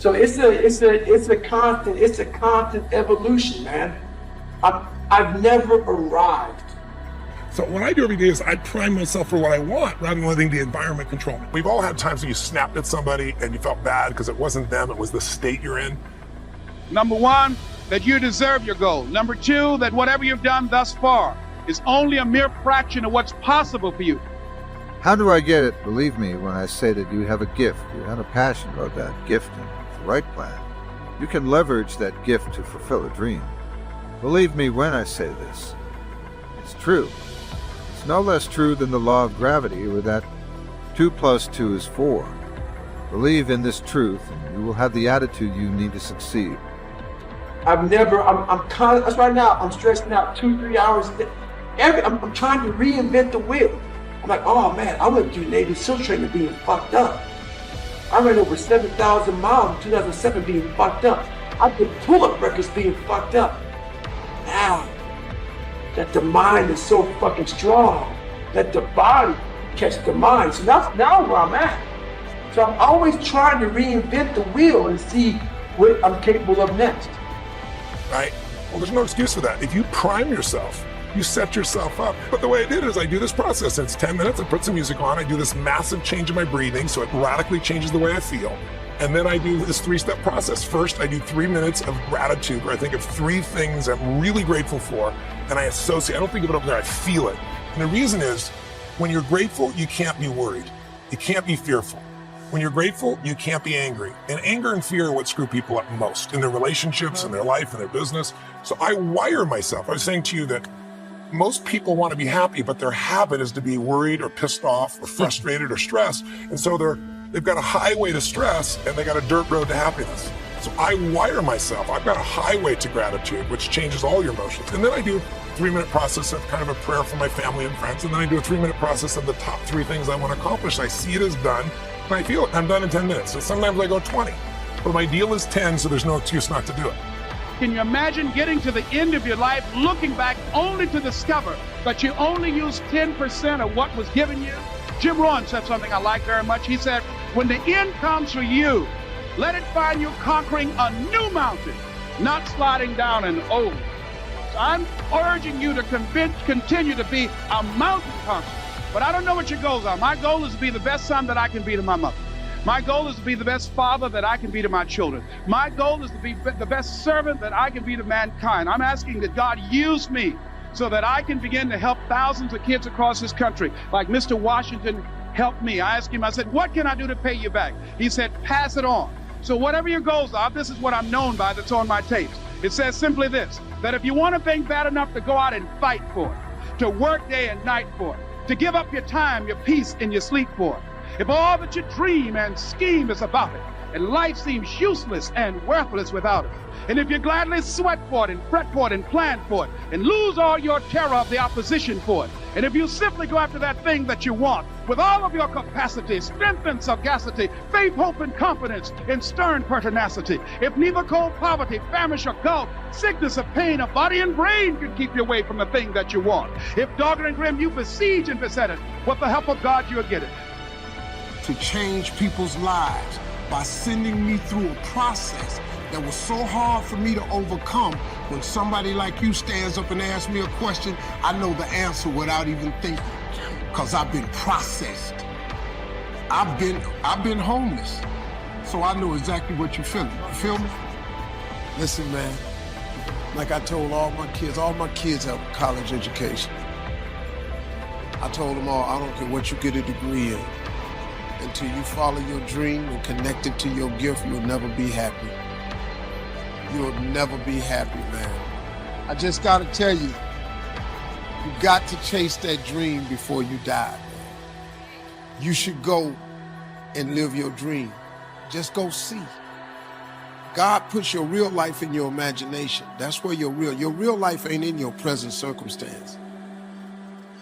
So it's a constant evolution, man. I've never arrived. So what I do every day is I prime myself for what I want rather than letting the environment control me. We've all had times when you snapped at somebody and you felt bad because it wasn't them, it was the state you're in. Number one, that you deserve your goal. Number two, that whatever you've done thus far is only a mere fraction of what's possible for you. How do I get it? Believe me when I say that you have a gift. You have a passion about that gift, and with the right plan, you can leverage that gift to fulfill a dream. Believe me when I say this. It's true. It's no less true than the law of gravity, where that 2 + 2 is 4. Believe in this truth, and you will have the attitude you need to succeed. That's right now, I'm stressing out 2-3 hours a day. I'm trying to reinvent the wheel. I'm like, oh man, I went through Navy SEAL training being fucked up. I ran over 7,000 miles in 2007 being fucked up. I did pull-up records being fucked up. Now, that the mind is so fucking strong, that the body catch the mind. So that's now where I'm at. So I'm always trying to reinvent the wheel and see what I'm capable of next. Right? Well, there's no excuse for that. If you prime yourself, you set yourself up. But the way I did it is I do this process. It's 10 minutes, I put some music on, I do this massive change in my breathing so it radically changes the way I feel. And then I do this 3-step process. First, I do 3 minutes of gratitude where I think of 3 things I'm really grateful for, and I associate, I don't think of it up there, I feel it. And the reason is, when you're grateful, you can't be worried. You can't be fearful. When you're grateful, you can't be angry. And anger and fear are what screw people up most in their relationships, in their life, in their business. So I wire myself. I was saying to you that most people want to be happy, but their habit is to be worried or pissed off or frustrated or stressed. And so they've got a highway to stress and they got a dirt road to happiness. So I wire myself. I've got a highway to gratitude, which changes all your emotions. And then I do a 3-minute process of kind of a prayer for my family and friends. And then I do a 3-minute process of the top 3 things I want to accomplish. I see it as done and I feel it. I'm done in 10 minutes. So sometimes I go 20, but my deal is 10, so there's no excuse not to do it. Can you imagine getting to the end of your life, looking back only to discover that you only used 10% of what was given you? Jim Rohn said something I like very much. He said, when the end comes for you, let it find you conquering a new mountain, not sliding down an old. So I'm urging you to continue to be a mountain conqueror. But I don't know what your goals are. My goal is to be the best son that I can be to my mother. My goal is to be the best father that I can be to my children. My goal is to be the best servant that I can be to mankind. I'm asking that God use me so that I can begin to help thousands of kids across this country, like Mr. Washington helped me. I asked him, I said, what can I do to pay you back? He said, pass it on. So whatever your goals are, this is what I'm known by that's on my tapes. It says simply this, that if you want a thing bad enough to go out and fight for it, to work day and night for it, to give up your time, your peace, and your sleep for it, if all that you dream and scheme is about it, and life seems useless and worthless without it, and if you gladly sweat for it and fret for it and plan for it, and lose all your terror of the opposition for it, and if you simply go after that thing that you want with all of your capacity, strength and sagacity, faith, hope and confidence, and stern pertinacity, if neither cold poverty, famish or gulf, sickness or pain of body and brain can keep you away from the thing that you want, if dogged and grim you besiege and beset it, with the help of God you'll get it. To change people's lives by sending me through a process that was so hard for me to overcome. When somebody like you stands up and asks me a question, I know the answer without even thinking, because I've been processed. I've been homeless, so I know exactly what you're feeling. You feel me? Listen, man, like I told all my kids have a college education. I told them all, I don't care what you get a degree in. Until you follow your dream and connect it to your gift, you'll never be happy. You'll never be happy, man. I just gotta tell you, you got to chase that dream before you die, man. You should go and live your dream. Just go see. God puts your real life in your imagination. That's where your real life ain't in your present circumstance.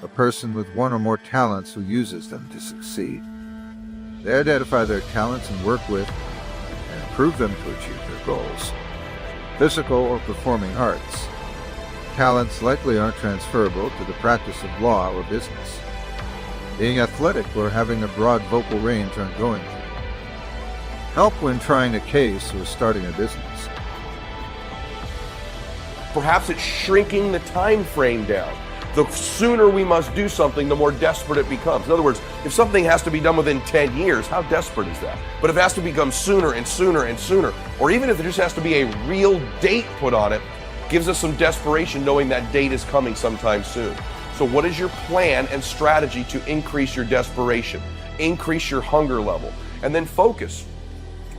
A person with one or more talents who uses them to succeed. They identify their talents and work with and improve them to achieve their goals. Physical or performing arts. Talents likely aren't transferable to the practice of law or business. Being athletic or having a broad vocal range aren't going to. Help when trying a case or starting a business. Perhaps it's shrinking the time frame down. The sooner we must do something, the more desperate it becomes. In other words, if something has to be done within 10 years, how desperate is that? But if it has to become sooner and sooner and sooner, or even if there just has to be a real date put on it, gives us some desperation knowing that date is coming sometime soon. So what is your plan and strategy to increase your desperation, increase your hunger level, and then focus?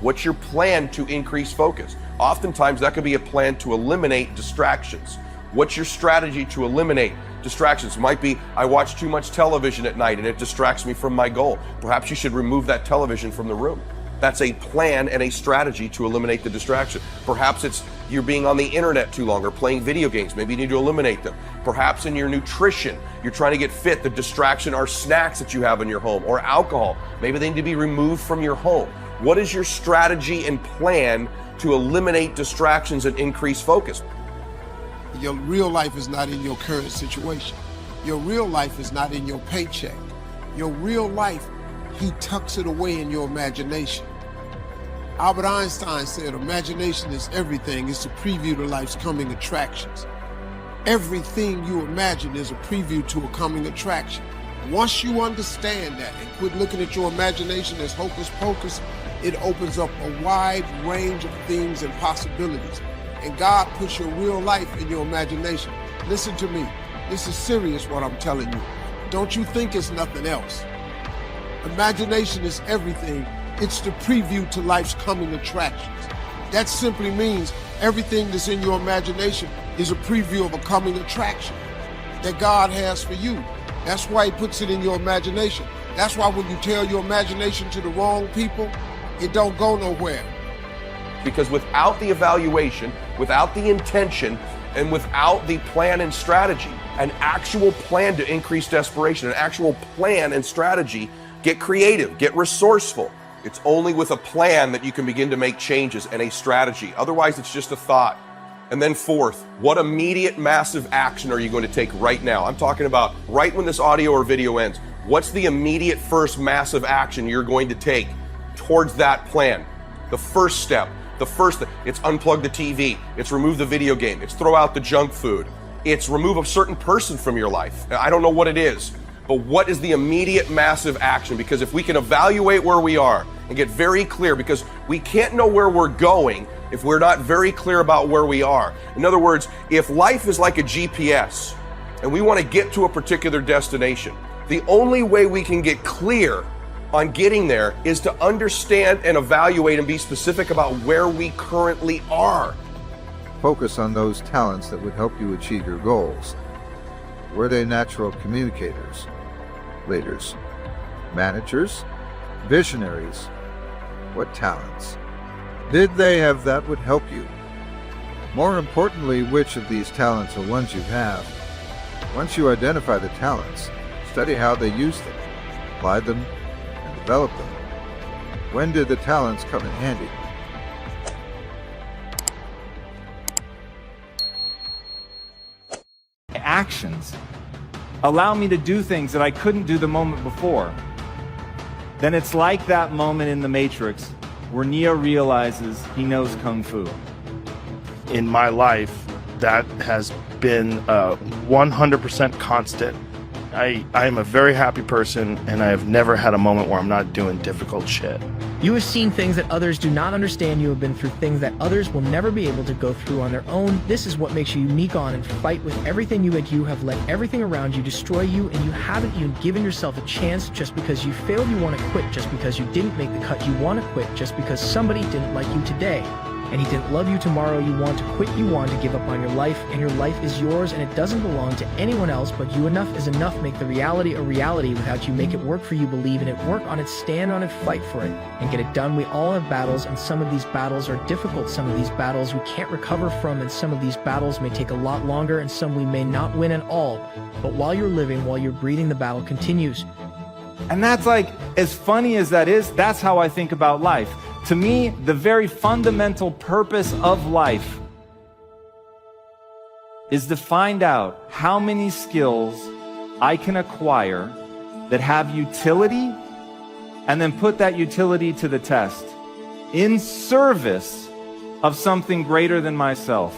What's your plan to increase focus? Oftentimes that could be a plan to eliminate distractions. What's your strategy to eliminate distractions? It might be, I watch too much television at night and it distracts me from my goal. Perhaps you should remove that television from the room. That's a plan and a strategy to eliminate the distraction. Perhaps it's you're being on the internet too long or playing video games. Maybe you need to eliminate them. Perhaps in your nutrition, you're trying to get fit. The distraction are snacks that you have in your home or alcohol. Maybe they need to be removed from your home. What is your strategy and plan to eliminate distractions and increase focus? Your real life is not in your current situation. Your real life is not in your paycheck. Your real life, he tucks it away in your imagination. Albert Einstein said, imagination is everything. It's a preview to life's coming attractions. Everything you imagine is a preview to a coming attraction. Once you understand that and quit looking at your imagination as hocus pocus, it opens up a wide range of things and possibilities. And God puts your real life in your imagination. Listen to me. This is serious what I'm telling you. Don't you think it's nothing else. Imagination is everything. It's the preview to life's coming attractions. That simply means everything that's in your imagination is a preview of a coming attraction that God has for you. That's why he puts it in your imagination. That's why when you tell your imagination to the wrong people, it don't go nowhere. Because without the evaluation, without the intention, and without the plan and strategy, an actual plan to increase desperation, an actual plan and strategy, get creative, get resourceful. It's only with a plan that you can begin to make changes and a strategy. Otherwise, it's just a thought. And then fourth, what immediate massive action are you going to take right now? I'm talking about right when this audio or video ends. What's the immediate first massive action you're going to take towards that plan? The first step. It's unplug the TV, it's remove the video game, it's throw out the junk food, it's remove a certain person from your life. I don't know what it is, but what is the immediate massive action? Because if we can evaluate where we are and get very clear, because we can't know where we're going if we're not very clear about where we are. In other words, if life is like a GPS and we want to get to a particular destination, the only way we can get clear on getting there is to understand and evaluate and be specific about where we currently are. Focus on those talents that would help you achieve your goals. Were they natural communicators, leaders, managers, visionaries? What talents? Did they have that would help you? More importantly, which of these talents are ones you have? Once you identify the talents, study how they use them, apply them, develop them. When did the talents come in handy? Actions allow me to do things that I couldn't do the moment before. Then it's like that moment in The Matrix where Neo realizes he knows Kung Fu. In my life, that has been 100% constant. I am a very happy person, and I have never had a moment where I'm not doing difficult shit. You have seen things that others do not understand. You have been through things that others will never be able to go through on their own. This is what makes you unique on and fight with everything you and you have let everything around you destroy you, and you haven't even given yourself a chance. Just because you failed, you want to quit. Just because you didn't make the cut, you want to quit. Just because somebody didn't like you today and he didn't love you tomorrow, you want to quit, you want to give up on your life, and your life is yours and it doesn't belong to anyone else but you. Enough is enough. Make the reality a reality without you. Make it work for you. Believe in it, work on it, stand on it, fight for it, and get it done. We all have battles, and some of these battles are difficult. Some of these battles we can't recover from, and some of these battles may take a lot longer, and some we may not win at all. But while you're living, while you're breathing, the battle continues. And that's like, as funny as that is, that's how I think about life. To me, the very fundamental purpose of life is to find out how many skills I can acquire that have utility, and then put that utility to the test. in service of something greater than myself.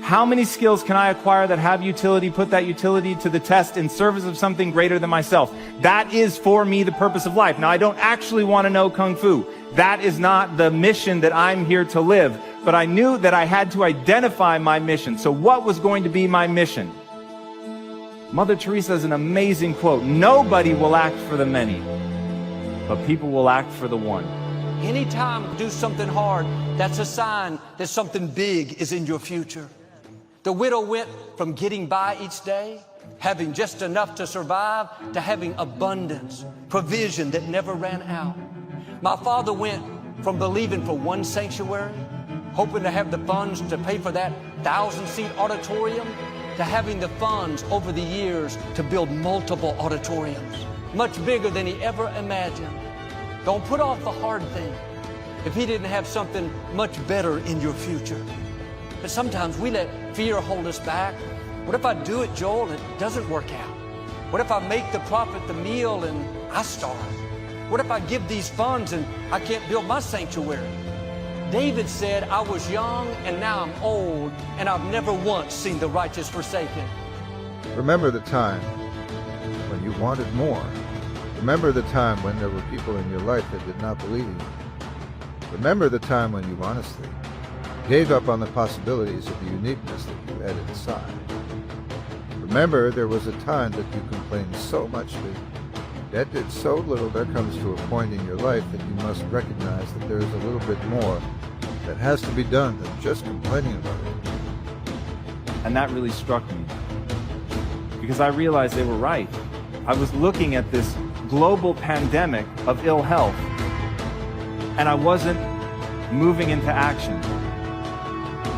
How many skills can I acquire that have utility, put that utility to the test in service of something greater than myself? That is for me the purpose of life. Now, I don't actually want to know Kung Fu. That is not the mission that I'm here to live. But I knew that I had to identify my mission. So what was going to be my mission? Mother Teresa has an amazing quote. Nobody will act for the many, but people will act for the one. Anytime you do something hard, that's a sign that something big is in your future. The widow went from getting by each day, having just enough to survive, to having abundance, provision that never ran out. My father went from believing for one sanctuary, hoping to have the funds to pay for that 1,000-seat auditorium, to having the funds over the years to build multiple auditoriums, much bigger than he ever imagined. Don't put off the hard thing if he didn't have something much better in your future. But sometimes we let fear hold us back. What if I do it, Joel, and it doesn't work out? What if I make the prophet the meal and I starve? What if I give these funds and I can't build my sanctuary? David said, I was young and now I'm old, and I've never once seen the righteous forsaken. Remember the time when you wanted more. Remember the time when there were people in your life that did not believe in you. Remember the time when you honestly gave up on the possibilities of the uniqueness that you had inside. Remember there was a time that you complained so much that did so little. There comes to a point in your life that you must recognize that there is a little bit more that has to be done than just complaining about it. And that really struck me, because I realized they were right. I was looking at this global pandemic of ill health, and I wasn't moving into action.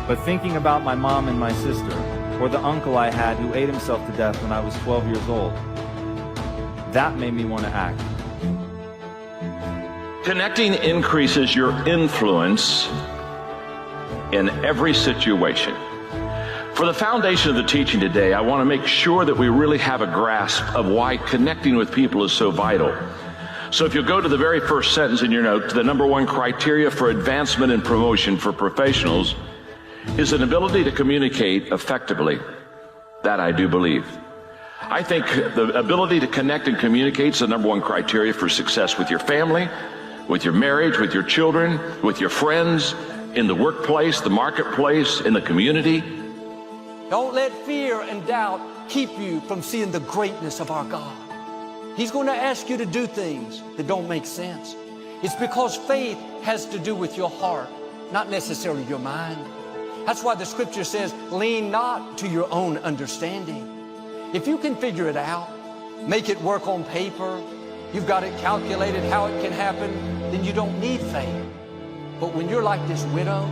But thinking about my mom and my sister, or the uncle I had who ate himself to death when I was 12 years old, that made me want to act. Connecting increases your influence in every situation. For the foundation of the teaching today, I want to make sure that we really have a grasp of why connecting with people is so vital. So if you'll go to the very first sentence in your note, the number one criteria for advancement and promotion for professionals is an ability to communicate effectively. That I do believe. I think the ability to connect and communicate is the number one criteria for success with your family, with your marriage, with your children, with your friends, in the workplace, the marketplace, in the community. Don't let fear and doubt keep you from seeing the greatness of our God. He's going to ask you to do things that don't make sense. It's because faith has to do with your heart, not necessarily your mind. That's why the scripture says, lean not to your own understanding. If you can figure it out, make it work on paper, you've got it calculated how it can happen, then you don't need faith. But when you're like this widow,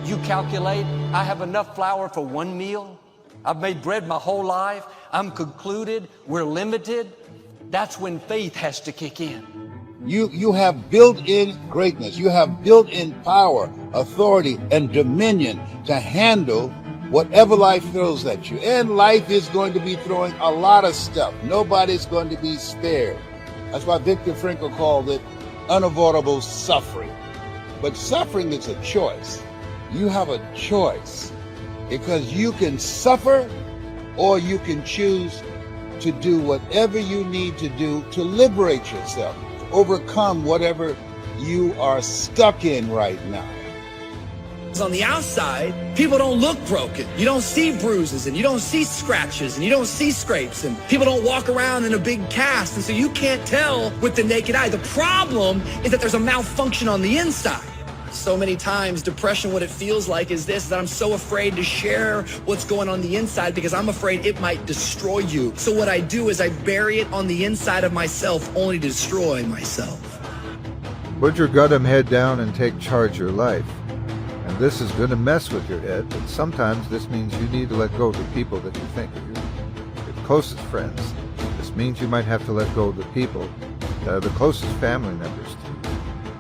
you calculate, I have enough flour for one meal, I've made bread my whole life, I'm concluded, we're limited. That's when faith has to kick in. You have built-in greatness. You have built-in power, authority, and dominion to handle whatever life throws at you. And life is going to be throwing a lot of stuff. Nobody's going to be spared. That's why Viktor Frankl called it unavoidable suffering. But suffering is a choice. You have a choice because you can suffer or you can choose to do whatever you need to do to liberate yourself, to overcome whatever you are stuck in right now. On the outside, people don't look broken. You don't see bruises and you don't see scratches and you don't see scrapes, and people don't walk around in a big cast, and so you can't tell with the naked eye. The problem is that there's a malfunction on the inside. So many times, depression, what it feels like is this, that I'm so afraid to share what's going on the inside because I'm afraid it might destroy you. So what I do is I bury it on the inside of myself only to destroy myself. Put your goddamn head down and take charge of your life. And this is going to mess with your head, but sometimes this means you need to let go of the people that you think are your closest friends. This means you might have to let go of the people that are the closest family members to you.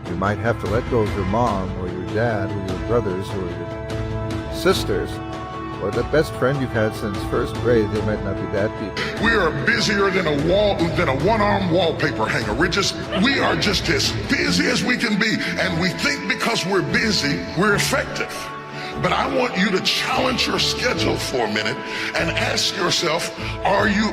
You might have to let go of your mom or your dad or your brothers or your sisters Or the best friend you've had since first grade, they might not be that deep. We are busier than a one-arm wallpaper hanger. We are just as busy as we can be, and we think because we're busy, we're effective. But I want you to challenge your schedule for a minute and ask yourself, are you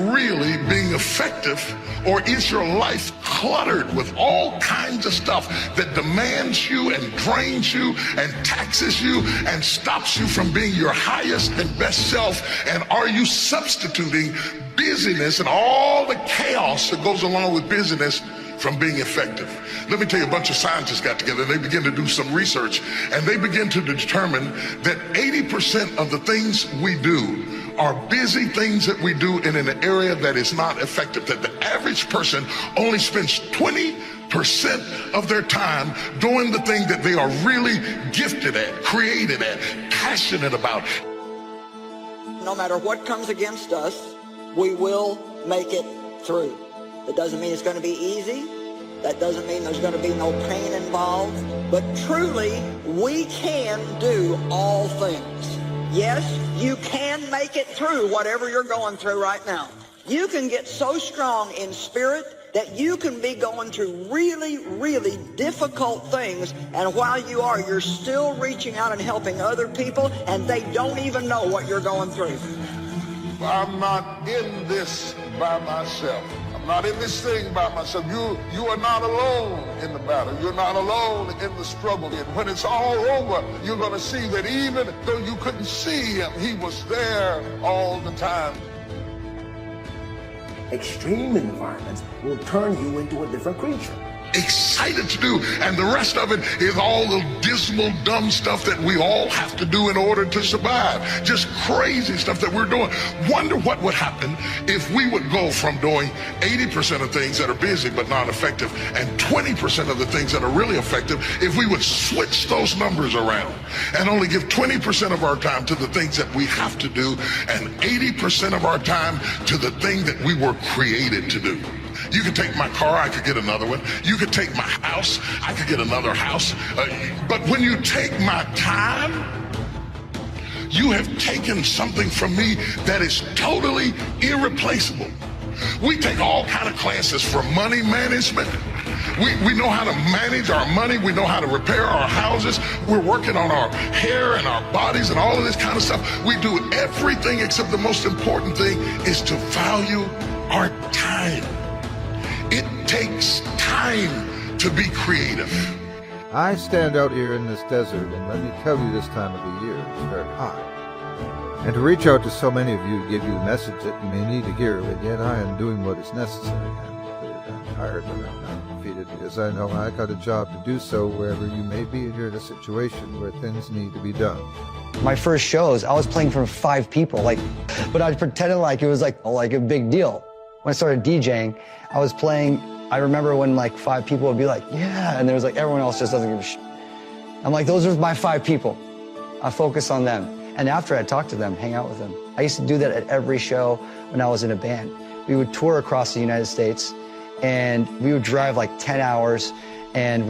really being effective, or is your life cluttered with all kinds of stuff that demands you and drains you and taxes you and stops you from being your highest and best self? And are you substituting busyness and all the chaos that goes along with busyness from being effective? Let me tell you, a bunch of scientists got together and they began to do some research, and they begin to determine that 80% of the things we do are busy things that we do in an area that is not effective, that the average person only spends 20% of their time doing the thing that they are really gifted at, created at, passionate about. No matter what comes against us, we will make it through. That doesn't mean it's going to be easy. That doesn't mean there's going to be no pain involved. But truly, we can do all things. Yes, you can make it through whatever you're going through right now. You can get so strong in spirit that you can be going through really, really difficult things, and while you're still reaching out and helping other people, and they don't even know what you're going through. I'm not in this by myself. I'm not in this thing by myself. You are not alone in the battle. You're not alone in the struggle. And when it's all over, you're going to see that even though you couldn't see him, he was there all the time. Extreme environments will turn you into a different creature. Excited to do, and the rest of it is all the dismal, dumb stuff that we all have to do in order to survive. Just crazy stuff that we're doing. Wonder what would happen if we would go from doing 80% of things that are busy but not effective, and 20% of the things that are really effective, if we would switch those numbers around and only give 20% of our time to the things that we have to do and 80% of our time to the thing that we were created to do. You could take my car, I could get another one. You could take my house, I could get another house. But when you take my time, you have taken something from me that is totally irreplaceable. We take all kind of classes for money management. We know how to manage our money. We know how to repair our houses. We're working on our hair and our bodies and all of this kind of stuff. We do everything except the most important thing is to value our time. It takes time to be creative. I stand out here in this desert, and let me tell you, this time of the year is very hot. And to reach out to so many of you, give you the message that you may need to hear, but yet I am doing what is necessary. I'm tired, but I'm not defeated, because I know I got a job to do so wherever you may be, and you're in a situation where things need to be done. My first shows, I was playing for 5 people, but I was pretending like it was like a big deal. When I started DJing, I was playing, I remember when 5 people would be like, yeah, and there was everyone else just doesn't give a shit. I'm like, those are my 5 people. I focus on them. And after I talk to them, hang out with them. I used to do that at every show when I was in a band. We would tour across the United States, and we would drive 10 hours, and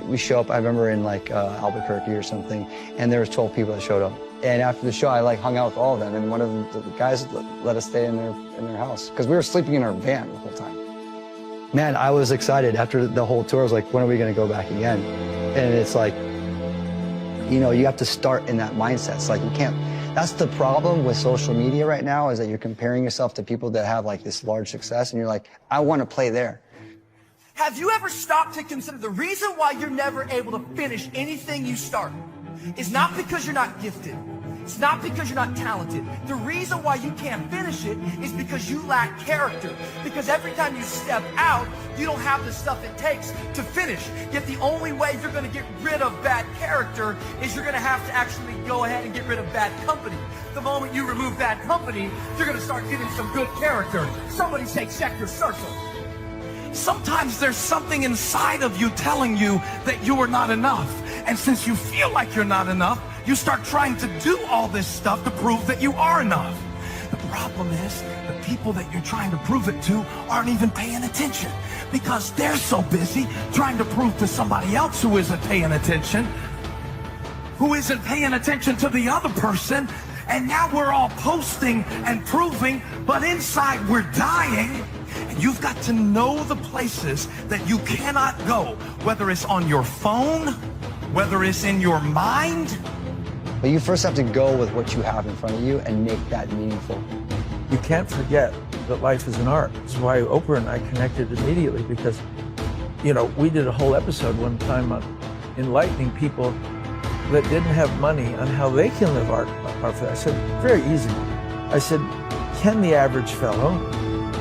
we show up, I remember in Albuquerque or something, and there was 12 people that showed up. And after the show, I hung out with all of them, and one of the guys let us stay in their house, because we were sleeping in our van the whole time. Man, I was excited after the whole tour. I was like, when are we gonna go back again? And it's you have to start in that mindset. It's you can't, that's the problem with social media right now, is that you're comparing yourself to people that have this large success, and you're like, I wanna play there. Have you ever stopped to consider the reason why you're never able to finish anything you start is not because you're not gifted. It's not because you're not talented. The reason why you can't finish it is because you lack character. Because every time you step out, you don't have the stuff it takes to finish. Yet the only way you're going to get rid of bad character is you're going to have to actually go ahead and get rid of bad company. The moment you remove bad company, you're going to start getting some good character. Somebody say, check your circle. Sometimes there's something inside of you telling you that you are not enough. And since you feel like you're not enough, you start trying to do all this stuff to prove that you are enough. The problem is the people that you're trying to prove it to aren't even paying attention, because they're so busy trying to prove to somebody else who isn't paying attention to the other person, And now we're all posting and proving, but inside we're dying. And you've got to know the places that you cannot go, whether it's on your phone, whether it's in your mind. But you first have to go with what you have in front of you and make that meaningful. You can't forget that life is an art. This is why Oprah and I connected immediately, because, you know, we did a whole episode one time on enlightening people that didn't have money on how they can live art. I said, very easy. I said, can the average fellow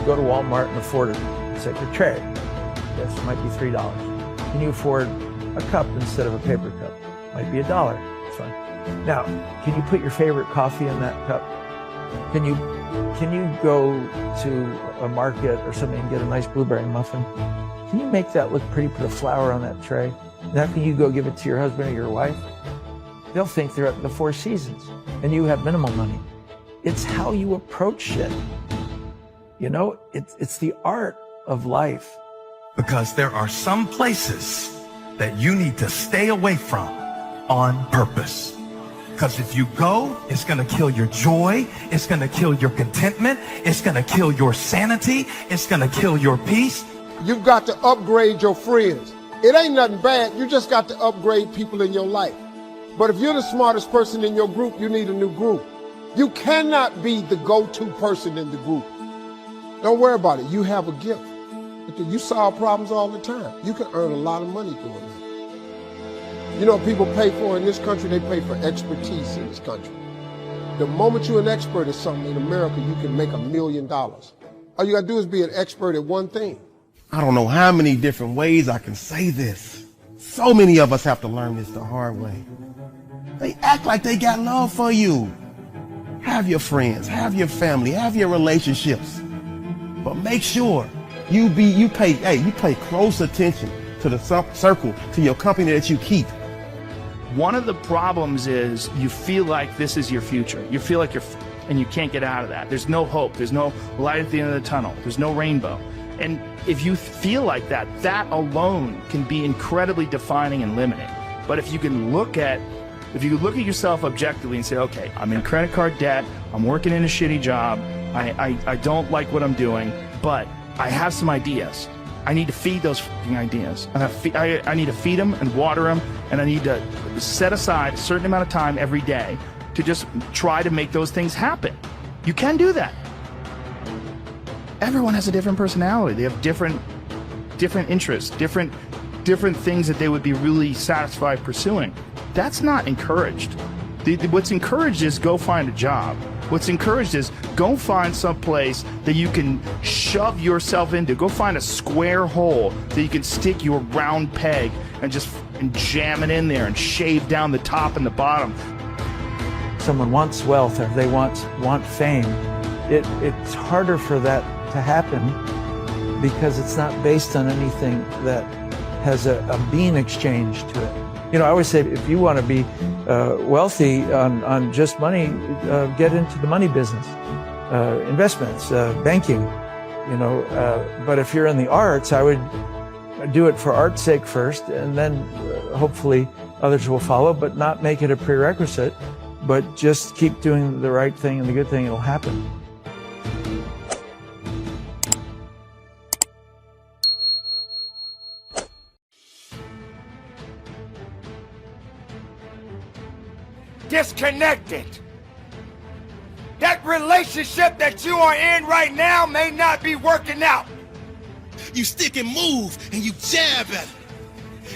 go to Walmart and afford a secretary? Yes, it might be $3. Can you afford a cup instead of a paper cup? Might be $1. It's fine. Now, can you put your favorite coffee in that cup? Can you go to a market or something and get a nice blueberry muffin? Can you make that look pretty, put a flower on that tray? Now can you go give it to your husband or your wife? They'll think they're at the Four Seasons and you have minimal money. It's how you approach shit. You know, it's the art of life. Because there are some places that you need to stay away from on purpose. Because if you go, it's going to kill your joy. It's going to kill your contentment. It's going to kill your sanity. It's going to kill your peace. You've got to upgrade your friends. It ain't nothing bad. You just got to upgrade people in your life. But if you're the smartest person in your group, you need a new group. You cannot be the go-to person in the group. Don't worry about it. You have a gift. You solve problems all the time. You can earn a lot of money doing that. You know, people pay for in this country, they pay for expertise in this country. The moment you're an expert at something in America, you can make $1 million. All you gotta do is be an expert at one thing. I don't know how many different ways I can say this. So many of us have to learn this the hard way. They act like they got love for you. Have your friends, have your family, have your relationships. But make sure you pay close attention to the circle, to your company that you keep. One of the problems is you feel like this is your future. You feel like and you can't get out of that. There's no hope. There's no light at the end of the tunnel. There's no rainbow. And if you feel like that, that alone can be incredibly defining and limiting. But if you can look at yourself objectively and say, okay, I'm in credit card debt, I'm working in a shitty job, I don't like what I'm doing, but I have some ideas. I need to feed those fucking ideas. I need to feed them and water them, and I need to set aside a certain amount of time every day to just try to make those things happen. You can do that. Everyone has a different personality. They have different interests, different things that they would be really satisfied pursuing. That's not encouraged. What's encouraged is go find a job. What's encouraged is go find some place that you can shove yourself into. Go find a square hole that you can stick your round peg and jam it in there and shave down the top and the bottom. Someone wants wealth or they want fame. It's harder for that to happen because it's not based on anything that has a bean exchange to it. You know, I always say if you want to be wealthy on just money, get into the money business, investments, banking, you know. But if you're in the arts, I would do it for art's sake first, and then hopefully others will follow, but not make it a prerequisite, but just keep doing the right thing and the good thing, it'll happen. Disconnected. That relationship that you are in right now may not be working out. You stick and move and you jab at it.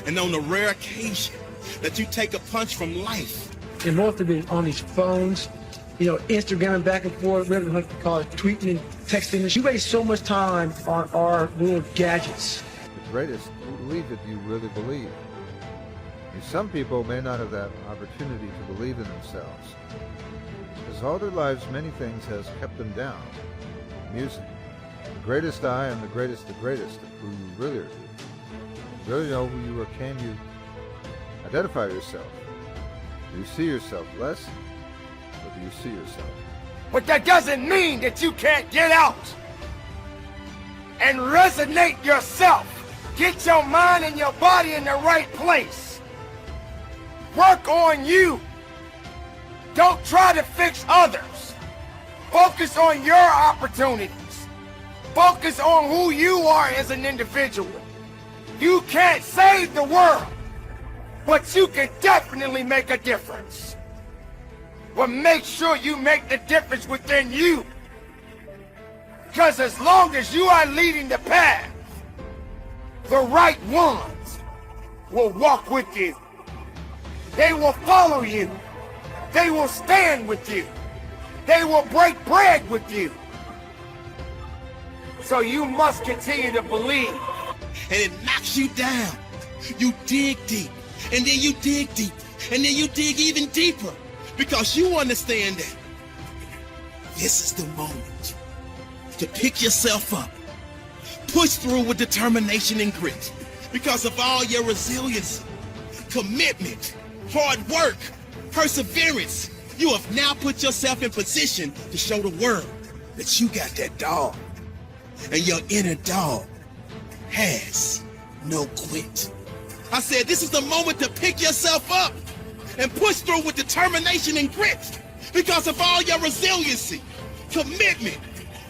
And on the rare occasion that you take a punch from life. And most of it is on these phones, you know, Instagram back and forth, whatever you call it, tweeting and texting. You waste so much time on our little gadgets. The greatest believe that you really believe. Some people may not have that opportunity to believe in themselves, because all their lives many things has kept them down. Music, the greatest I am the greatest of who you really are. You really know who you are. Can you identify yourself? Do you see yourself less, or do you see yourself? But that doesn't mean that you can't get out and resonate yourself. Get your mind and your body in the right place. Work on you. Don't try to fix others. Focus on your opportunities. Focus on who you are as an individual. You can't save the world, but you can definitely make a difference. Well, make sure you make the difference within you. Because as long as you are leading the path, the right ones will walk with you. They will follow you. They will stand with you. They will break bread with you. So you must continue to believe. And it knocks you down. You dig deep, and then you dig deep, and then you dig even deeper, because you understand that this is the moment to pick yourself up, push through with determination and grit, because of all your resilience, commitment, hard work, perseverance. You have now put yourself in position to show the world that you got that dog, and your inner dog has no quit. I said this is the moment to pick yourself up and push through with determination and grit, because of all your resiliency, commitment,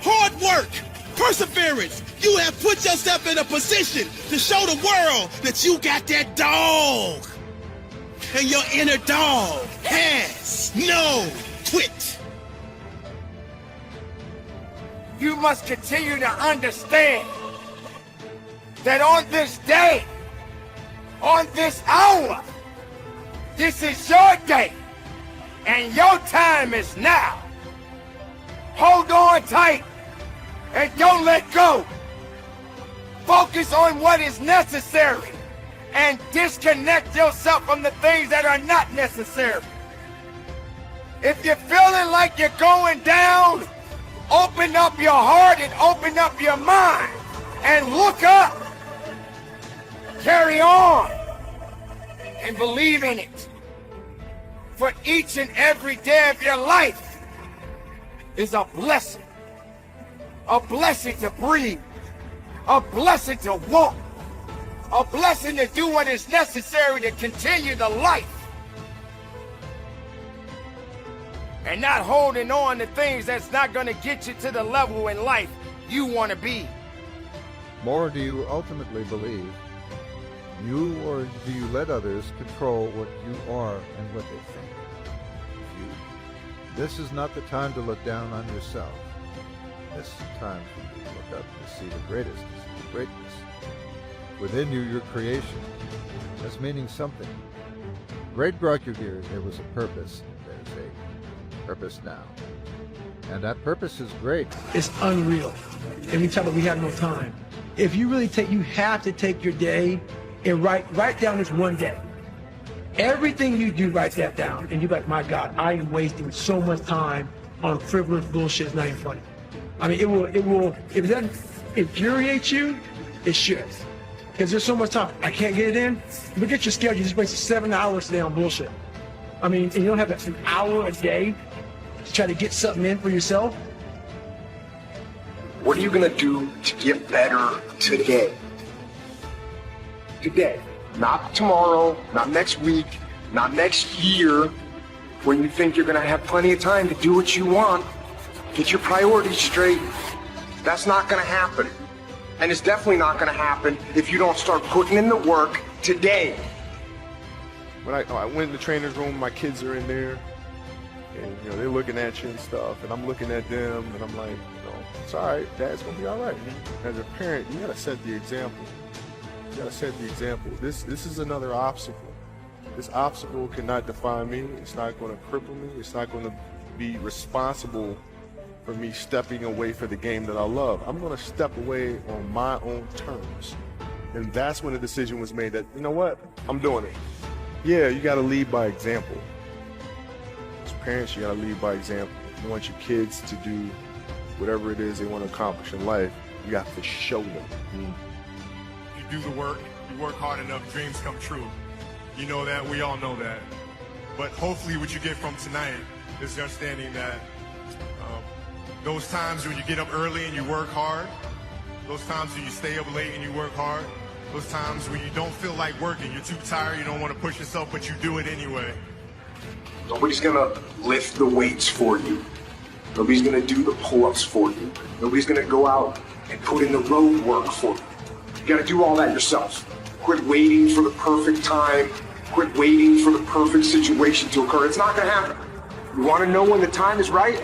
hard work, perseverance. You have put yourself in a position to show the world that you got that dog, and your inner dog has no quit. You must continue to understand that on this day, on this hour, this is your day, and your time is now. Hold on tight and don't let go. Focus on what is necessary and disconnect yourself from the things that are not necessary. If you're feeling like you're going down, open up your heart and open up your mind and look up. Carry on and believe in it. For each and every day of your life is a blessing. A blessing to breathe. A blessing to walk. A blessing to do what is necessary to continue the life. And not holding on to things that's not going to get you to the level in life you want to be. More do you ultimately believe? You, or do you let others control what you are and what they think? This is not the time to look down on yourself. This is the time for you to look up to see the greatest, the greatness. Within you, your creation. That's meaning something. Great brought you here. There was a purpose. There's a purpose now. And that purpose is great. It's unreal. And we tell them we have no time. If you really you have to take your day and write down this one day. Everything you do, write that down. And you're like, my God, I am wasting so much time on frivolous bullshit. It's not even funny. I mean, it will, if it doesn't infuriate you, it should. Because there's so much time. I can't get it in. Look at your schedule. You just wasted 7 hours today on bullshit. I mean, and you don't have an hour a day to try to get something in for yourself. What are you gonna do to get better today? Today. Not tomorrow, not next week, not next year, when you think you're gonna have plenty of time to do what you want. Get your priorities straight. That's not gonna happen. And it's definitely not gonna happen if you don't start putting in the work today. When I went in the trainer's room, my kids are in there, and they're looking at you and stuff, and I'm looking at them, and I'm like, it's all right, Dad's gonna be all right. As a parent, you gotta set the example. You gotta set the example. This is another obstacle. This obstacle cannot define me. It's not gonna cripple me. It's not gonna be responsible for me stepping away for the game that I love. I'm gonna step away on my own terms. And that's when the decision was made that, you know what, I'm doing it. Yeah, you gotta lead by example. As parents, you gotta lead by example. If you want your kids to do whatever it is they want to accomplish in life, you have to show them. You do the work, you work hard enough, dreams come true. You know that, we all know that. But hopefully what you get from tonight is the understanding that those times when you get up early and you work hard, those times when you stay up late and you work hard, those times when you don't feel like working, you're too tired, you don't want to push yourself, but you do it anyway. Nobody's gonna lift the weights for you. Nobody's gonna do the pull-ups for you. Nobody's gonna go out and put in the road work for you. You gotta do all that yourself. Quit waiting for the perfect time. Quit waiting for the perfect situation to occur. It's not gonna happen. You wanna know when the time is right?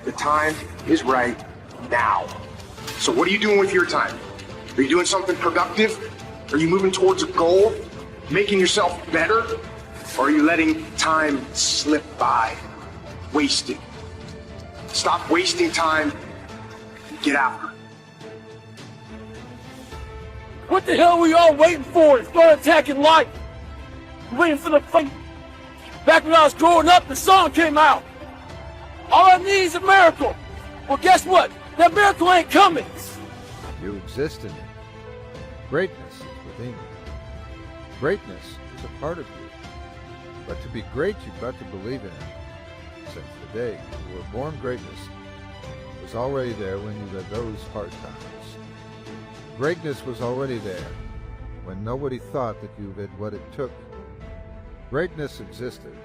The time is right now. So what are you doing with your time? Are you doing something productive? Are you moving towards a goal? Making yourself better? Or are you letting time slip by? Wasting. Stop wasting time. Get after it. What the hell are we all waiting for? Start attacking life. Waiting for the fight. Back when I was growing up, the song came out. All I need is a miracle. Well, guess what? That miracle ain't coming. You exist in it. Greatness is within you. Greatness is a part of you. But to be great, you've got to believe in it. Since the day you were born, greatness was already there when you had those hard times. Greatness was already there when nobody thought that you had what it took. Greatness existed.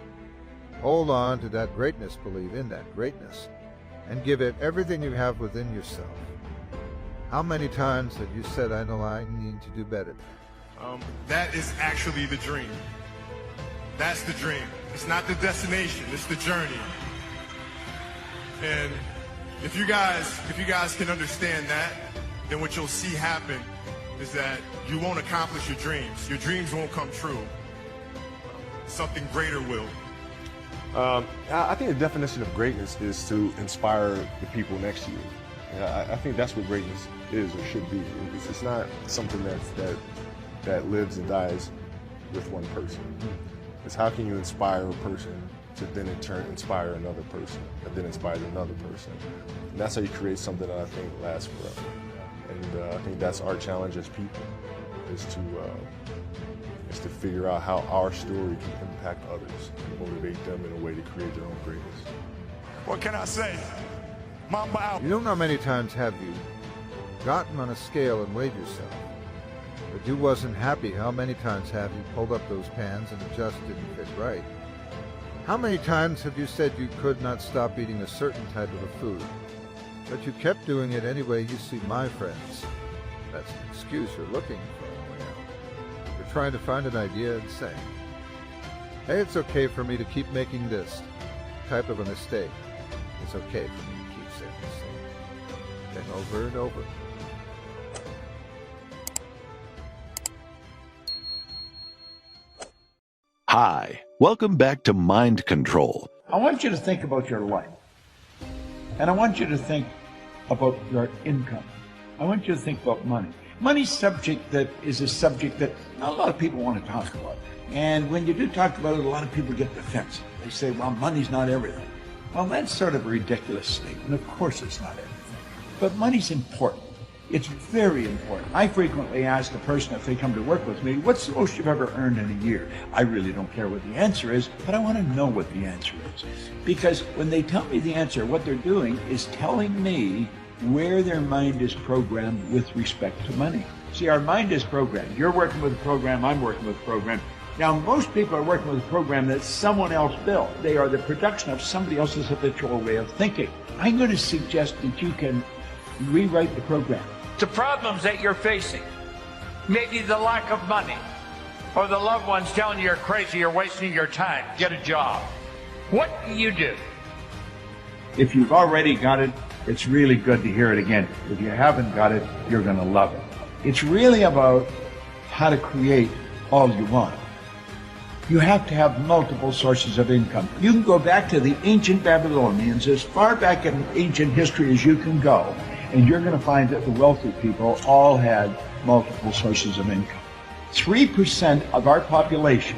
Hold on to that greatness, believe in that greatness, and give it everything you have within yourself. How many times have you said, I know I need to do better? That is actually the dream. That's the dream. It's not the destination, it's the journey. And if you guys can understand that, then what you'll see happen is that you won't accomplish your dreams. Your dreams won't come true. Something greater will. I think the definition of greatness is to inspire the people next to you. I think that's what greatness is or should be. It's not something that lives and dies with one person. It's how can you inspire a person to then in turn inspire another person, and then inspire another person. And that's how you create something that I think lasts forever. And I think that's our challenge as people, is to figure out how our story can impact others and motivate them in a way to create their own greatness. What can I say? Mamba out. You don't know how many times have you gotten on a scale and weighed yourself, but you wasn't happy. How many times have you pulled up those pans and it just didn't fit right? How many times have you said you could not stop eating a certain type of a food, but you kept doing it anyway? You see, my friends, that's an excuse you're looking for a way out. You're trying to find an idea and saying, hey, it's okay for me to keep making this type of a mistake. It's okay for me to keep saying the same thing over and over. Hi, welcome back to Mind Control. I want you to think about your life. And I want you to think about your income. I want you to think about money. Money's subject that is a subject that not a lot of people want to talk about. And when you do talk about it, a lot of people get defensive. They say, well, money's not everything. Well, that's sort of a ridiculous statement. Of course it's not everything. But money's important. It's very important. I frequently ask a person if they come to work with me, what's the most you've ever earned in a year? I really don't care what the answer is, but I want to know what the answer is. Because when they tell me the answer, what they're doing is telling me where their mind is programmed with respect to money. See, our mind is programmed. You're working with a program, I'm working with a program. Now, most people are working with a program that someone else built. They are the production of somebody else's habitual way of thinking. I'm going to suggest that you can rewrite the program. The problems that you're facing, maybe the lack of money, or the loved ones telling you you're crazy, you're wasting your time, get a job. What do you do? If you've already got it, it's really good to hear it again. If you haven't got it, you're going to love it. It's really about how to create all you want. You have to have multiple sources of income. You can go back to the ancient Babylonians, as far back in ancient history as you can go, and you're going to find that the wealthy people all had multiple sources of income. 3% of our population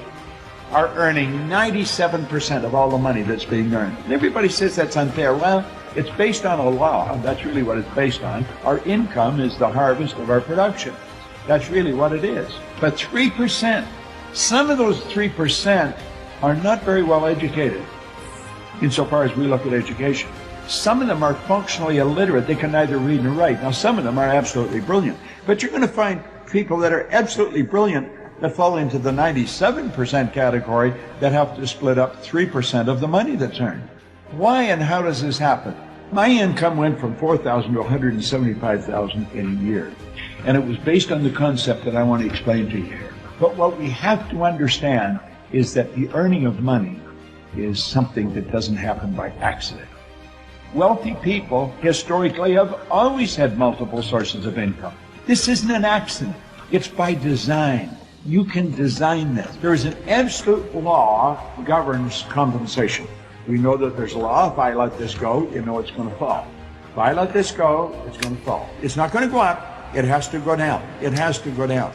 are earning 97% of all the money that's being earned. And everybody says that's unfair. Well, it's based on a law. That's really what it's based on. Our income is the harvest of our production. That's really what it is. But 3%, some of those 3% are not very well educated insofar as we look at education. Some of them are functionally illiterate. They can neither read nor write. Now, some of them are absolutely brilliant. But you're going to find people that are absolutely brilliant that fall into the 97% category that have to split up 3% of the money that's earned. Why and how does this happen? My income went from $4,000 to $175,000 in a year, and it was based on the concept that I want to explain to you here. But what we have to understand is that the earning of money is something that doesn't happen by accident. Wealthy people historically have always had multiple sources of income. This isn't an accident. It's by design. You can design this. There is an absolute law that governs compensation. We know that there's a law. If I let this go, you know it's going to fall. If I let this go, it's going to fall. It's not going to go up. It has to go down. It has to go down.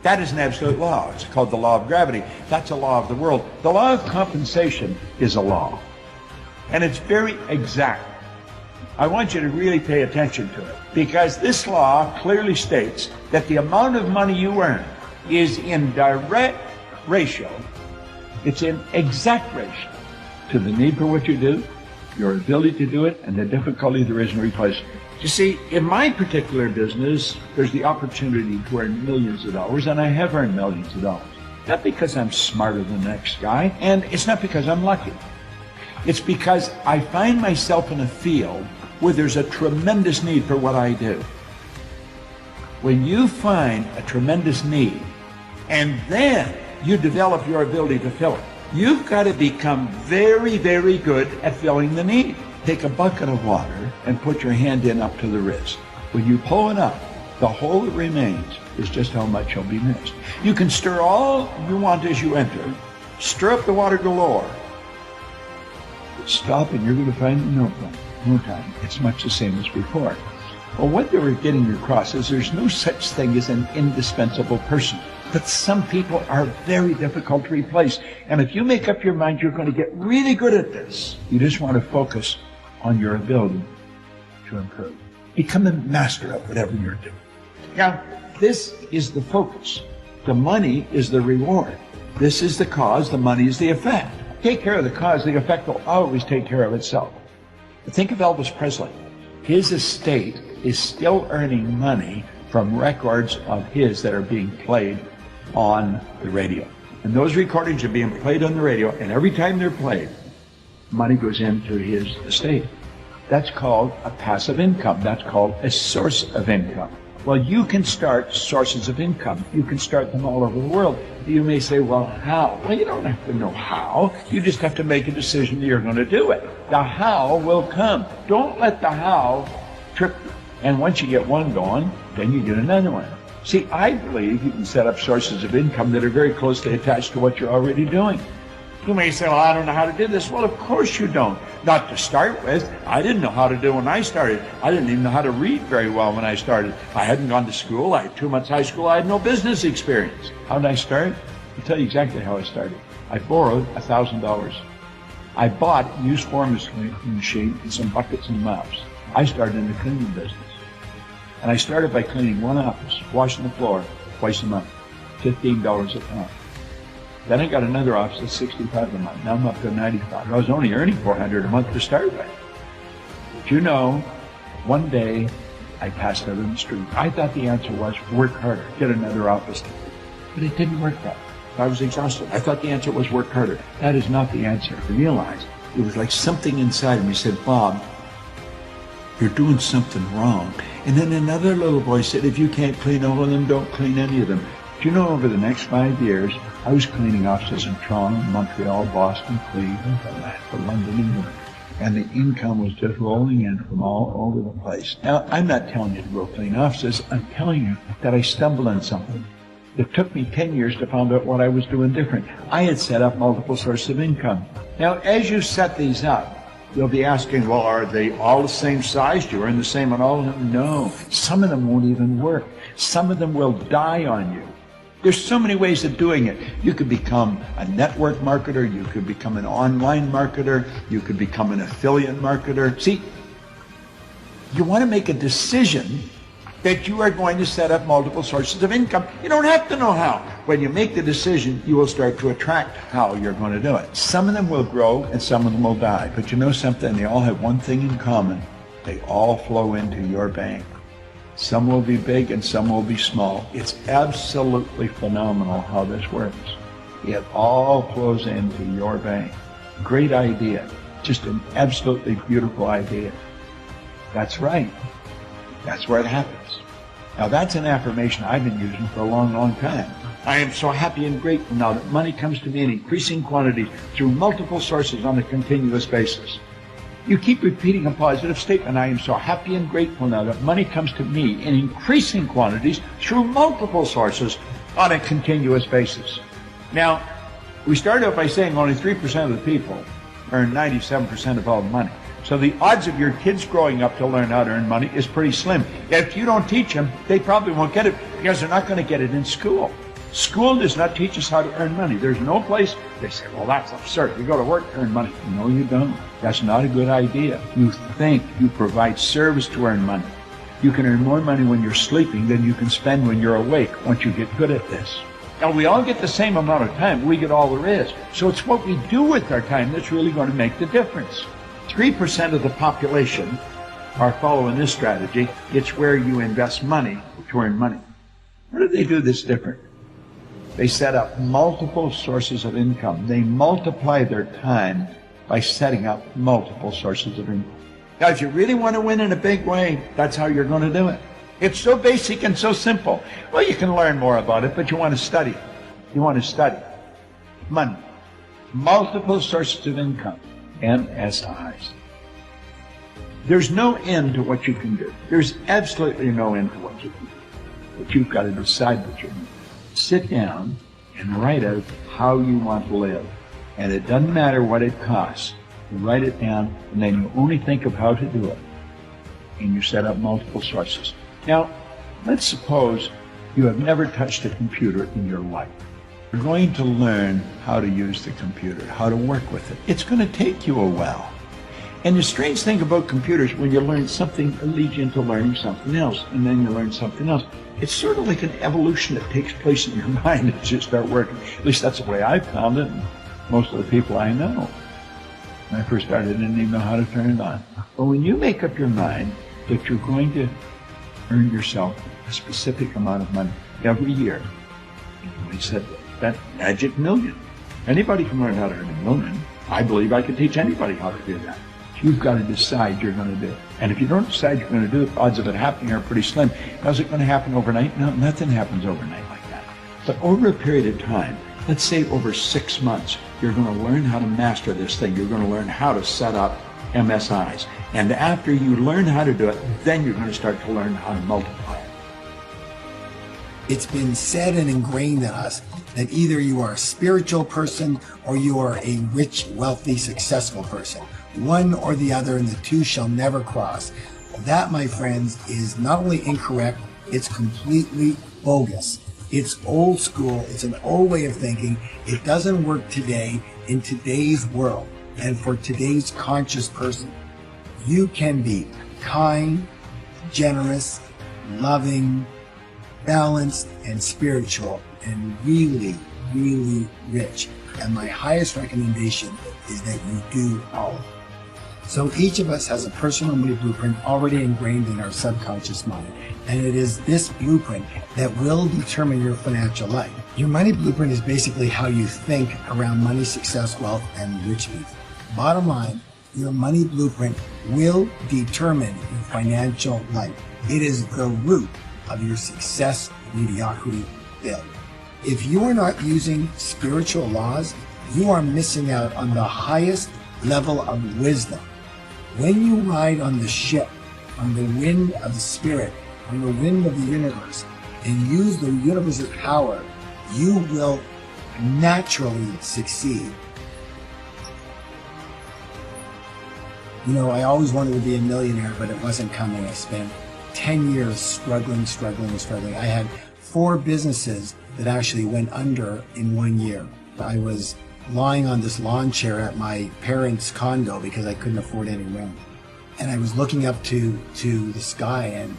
That is an absolute law. It's called the law of gravity. That's a law of the world. The law of compensation is a law. And it's very exact. I want you to really pay attention to it, because this law clearly states that the amount of money you earn is in direct ratio, it's in exact ratio to the need for what you do, your ability to do it, and the difficulty there is in replacing it. You see, in my particular business, there's the opportunity to earn millions of dollars, and I have earned millions of dollars. Not because I'm smarter than the next guy, and it's not because I'm lucky. It's because I find myself in a field where there's a tremendous need for what I do. When you find a tremendous need, and then you develop your ability to fill it, you've got to become very, very good at filling the need. Take a bucket of water and put your hand in up to the wrist. When you pull it up, the hole that remains is just how much will be missed. You can stir all you want as you enter, stir up the water galore, stop and you're going to find no time. It's much the same as before. Well, what they were getting across is there's no such thing as an indispensable person. But some people are very difficult to replace. And if you make up your mind you're going to get really good at this, you just want to focus on your ability to improve. Become a master of whatever you're doing. Now, this is the focus. The money is the reward. This is the cause, the money is the effect. Take care of the cause, the effect will always take care of itself. But think of Elvis Presley. His estate is still earning money from records of his that are being played on the radio. And those recordings are being played on the radio, and every time they're played, money goes into his estate. That's called a passive income. That's called a source of income. Well, you can start sources of income. You can start them all over the world. You may say, well, how? Well, you don't have to know how. You just have to make a decision that you're going to do it. The how will come. Don't let the how trip you. And once you get one going, then you get another one. See, I believe you can set up sources of income that are very closely attached to what you're already doing. You may say, well, I don't know how to do this. Well, of course you don't. Not to start with. I didn't know how to do when I started. I didn't even know how to read very well when I started. I hadn't gone to school. I had 2 months high school. I had no business experience. How did I start? I'll tell you exactly how I started. I borrowed $1,000. I bought a used forming machine and some buckets and mops. I started in the cleaning business. And I started by cleaning one office, washing the floor twice a month, $15 a pound. Then I got another office at $65 a month. Now I'm up to $95. I was only earning $400 a month to start with. But you know, one day I passed out in the street. I thought the answer was work harder, get another office. But it didn't work that way. I was exhausted. I thought the answer was work harder. That is not the answer. I realized it was like something inside of me said, Bob, you're doing something wrong. And then another little voice said, if you can't clean all of them, don't clean any of them. Do you know, over the next 5 years, I was cleaning offices in Toronto, Montreal, Boston, Cleveland, Atlanta, London, England. And the income was just rolling in from all over the place. Now, I'm not telling you to go clean offices. I'm telling you that I stumbled on something. It took me 10 years to find out what I was doing different. I had set up multiple sources of income. Now, as you set these up, you'll be asking, well, are they all the same size? Do you earn the same on all of them? No. Some of them won't even work. Some of them will die on you. There's so many ways of doing it. You could become a network marketer. You could become an online marketer. You could become an affiliate marketer. See, you want to make a decision that you are going to set up multiple sources of income. You don't have to know how. When you make the decision, you will start to attract how you're going to do it. Some of them will grow and some of them will die. But you know something? They all have one thing in common. They all flow into your bank. Some will be big and some will be small. It's absolutely phenomenal how this works. It all flows into your bank. Great idea. Just an absolutely beautiful idea. That's right. That's where it happens. Now that's an affirmation I've been using for a long, long time. I am so happy and grateful now that money comes to me in increasing quantity through multiple sources on a continuous basis. You keep repeating a positive statement. I am so happy and grateful now that money comes to me in increasing quantities through multiple sources on a continuous basis. Now, we started out by saying only 3% of the people earn 97% of all the money. So the odds of your kids growing up to learn how to earn money is pretty slim. If you don't teach them, they probably won't get it because they're not going to get it in school. School does not teach us how to earn money. There's no place they say, well, that's absurd. You go to work to earn money. No, you don't. That's not a good idea. You think you provide service to earn money. You can earn more money when you're sleeping than you can spend when you're awake once you get good at this. Now, we all get the same amount of time. We get all there is. So it's what we do with our time that's really going to make the difference. 3% of the population are following this strategy. It's where you invest money to earn money. How do they do this different? They set up multiple sources of income. They multiply their time by setting up multiple sources of income. Now, if you really want to win in a big way, that's how you're going to do it. It's so basic and so simple. Well, you can learn more about it, but you want to study it. You want to study money. Multiple sources of income. MSIs. There's no end to what you can do. There's absolutely no end to what you can do. But you've got to decide what you're going to do. Sit down and write out how you want to live. And it doesn't matter what it costs. You write it down, and then you only think of how to do it. And you set up multiple sources. Now, let's suppose you have never touched a computer in your life. You're going to learn how to use the computer, how to work with it. It's going to take you a while. And the strange thing about computers, when you learn something, it leads you into learning something else, and then you learn something else. It's sort of like an evolution that takes place in your mind as you start working. At least that's the way I found it, and most of the people I know. When I first started, I didn't even know how to turn it on. But when you make up your mind that you're going to earn yourself a specific amount of money every year, I said that magic million. Anybody can learn how to earn $1 million. I believe I can teach anybody how to do that. You've got to decide you're going to do it. And if you don't decide you're going to do it, the odds of it happening are pretty slim. How's it going to happen overnight? No, nothing happens overnight like that. But over a period of time, let's say over 6 months, you're going to learn how to master this thing. You're going to learn how to set up MSIs. And after you learn how to do it, then you're going to start to learn how to multiply it. It's been said and ingrained in us that either you are a spiritual person or you are a rich, wealthy, successful person. One or the other, and the two shall never cross. That, my friends, is not only incorrect, it's completely bogus. It's old school. It's an old way of thinking. It doesn't work today in today's world and for today's conscious person. You can be kind, generous, loving, balanced, and spiritual, and really, really rich. And my highest recommendation is that you do all of it. So each of us has a personal money blueprint already ingrained in our subconscious mind. And it is this blueprint that will determine your financial life. Your money blueprint is basically how you think around money, success, wealth, and rich people. Bottom line, your money blueprint will determine your financial life. It is the root of your success, mediocrity, failure. If you are not using spiritual laws, you are missing out on the highest level of wisdom. When you ride on the ship, on the wind of the spirit, on the wind of the universe, and use the universe's power, you will naturally succeed. You know, I always wanted to be a millionaire, but it wasn't coming. I spent 10 years struggling. I had 4 businesses that actually went under in 1 year. I was lying on this lawn chair at my parents' condo because I couldn't afford any rent. And I was looking up to the sky, and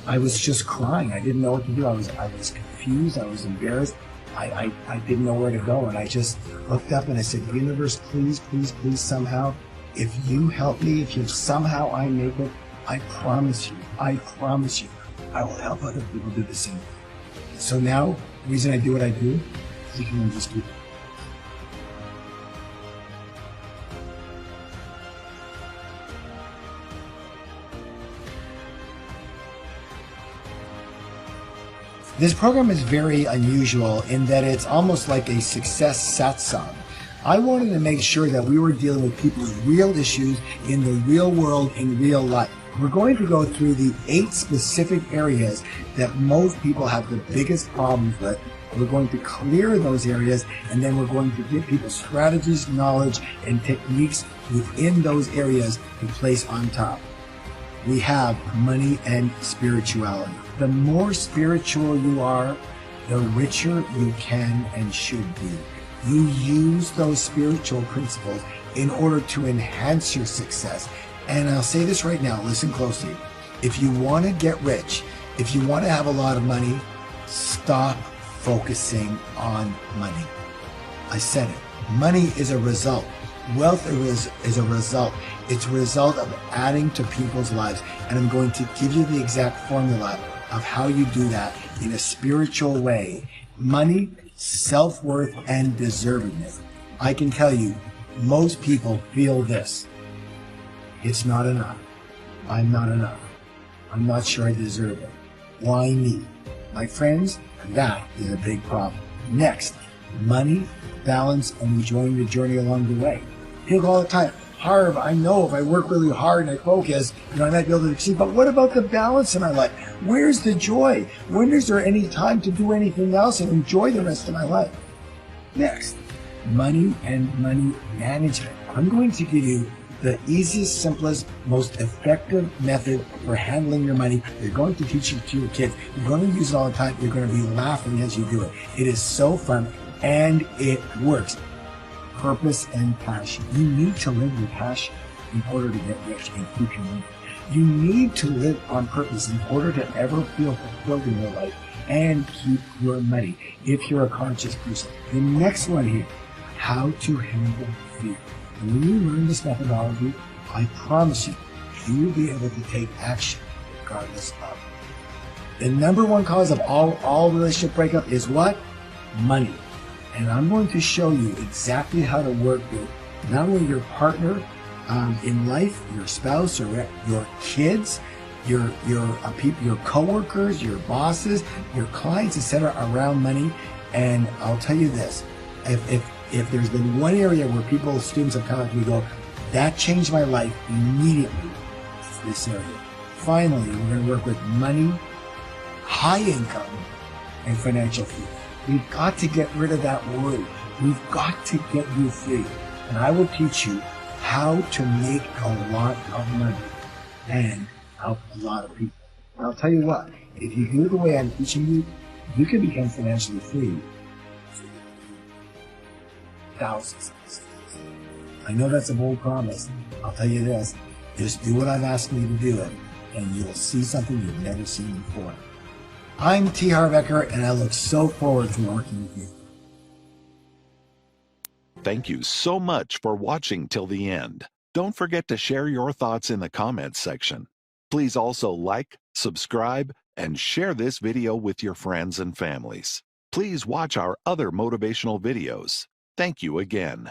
I was just crying. I didn't know what to do. I was confused. I was embarrassed. I didn't know where to go. And I just looked up and I said, universe, please, please, please, somehow, if you help me, if somehow I make it, I promise you, I will help other people do the same. So now, the reason I do what I do, you can just keep it. This program is very unusual in that it's almost like a success satsang. I wanted to make sure that we were dealing with people's real issues in the real world, in real life. We're going to go through the 8 specific areas that most people have the biggest problems with. We're going to clear those areas, and then we're going to give people strategies, knowledge, and techniques within those areas to place on top. We have money and spirituality. The more spiritual you are, the richer you can and should be. You use those spiritual principles in order to enhance your success. And I'll say this right now, listen closely. If you want to get rich, if you want to have a lot of money, stop focusing on money. I said it. Money is a result. Wealth is a result. It's a result of adding to people's lives. And I'm going to give you the exact formula of how you do that in a spiritual way. Money, self-worth, and deservedness. I can tell you, most people feel this. It's not enough. I'm not enough. I'm not sure I deserve it. Why me? My friends, that is a big problem. Next, money, balance, and enjoying the journey along the way. People all the time, Harv, I know if I work really hard and I focus, I might be able to succeed, but what about the balance in my life? Where's the joy? When is there any time to do anything else and enjoy the rest of my life? Next, money and money management. I'm going to give you the easiest, simplest, most effective method for handling your money. You're going to teach it to your kids. You're going to use it all the time. You're going to be laughing as you do it. It is so fun and it works. Purpose and passion. You need to live with passion in order to get rich and keep your money. You need to live on purpose in order to ever feel fulfilled in your life and keep your money if you're a conscious person. The next one here, how to handle fear. And when you learn this methodology, I promise you, you will be able to take action regardless of. The number one cause of all relationship breakup is what? Money. And I'm going to show you exactly how to work with not only your partner in life, your spouse, or your kids, your coworkers, your bosses, your clients, etc., around money. And I'll tell you this: if there's been one area where students have come up to me and go, that changed my life immediately, it's this area. Finally, we're going to work with money, high income, and financial freedom. We've got to get rid of that worry. We've got to get you free. And I will teach you how to make a lot of money and help a lot of people. And I'll tell you what, if you do it the way I'm teaching you, you can become financially free. Thousands. I know that's a bold promise. I'll tell you this, just do what I'm asking you to do, and you'll see something you've never seen before. I'm T. Harv Eker, and I look so forward to working with you. Thank you so much for watching till the end. Don't forget to share your thoughts in the comments section. Please also like, subscribe, and share this video with your friends and families. Please watch our other motivational videos. Thank you again.